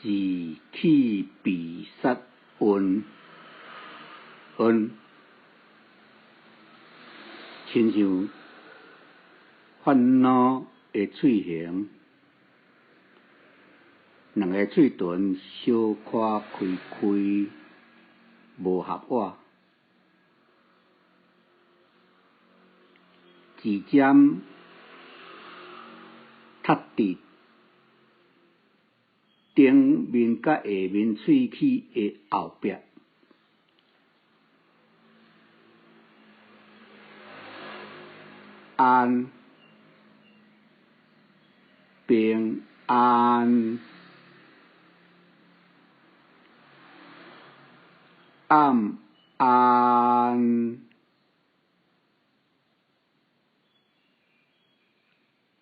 自气闭塞运，亲像烦恼的喙形，两个喙唇小可开开，无合我，指尖踏伫顶面甲下面喙齿的后壁，安平安，暗安，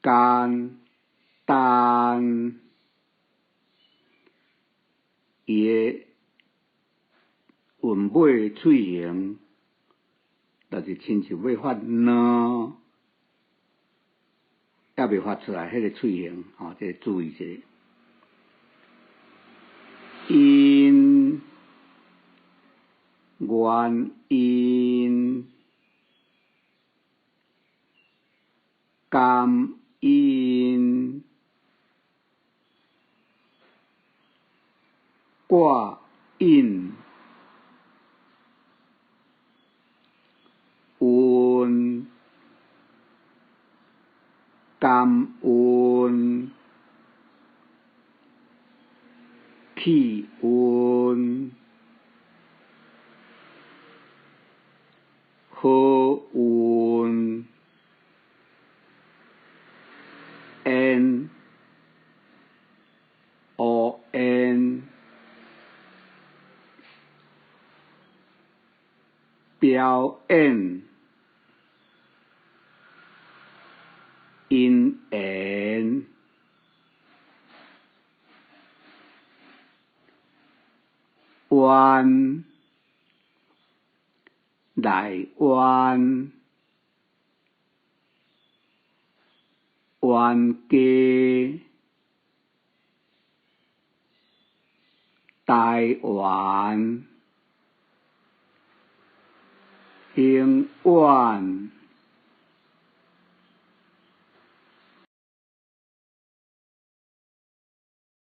简单。伊的韵尾喙形，就是亲像要发呢，还未发出来，迄个喙形，这个注意一下。音，元音，感音，挂印，韵，感韵，气韵，好韵，演，乌演，表演，因缘，弯，内弯，冤家，台湾，永远。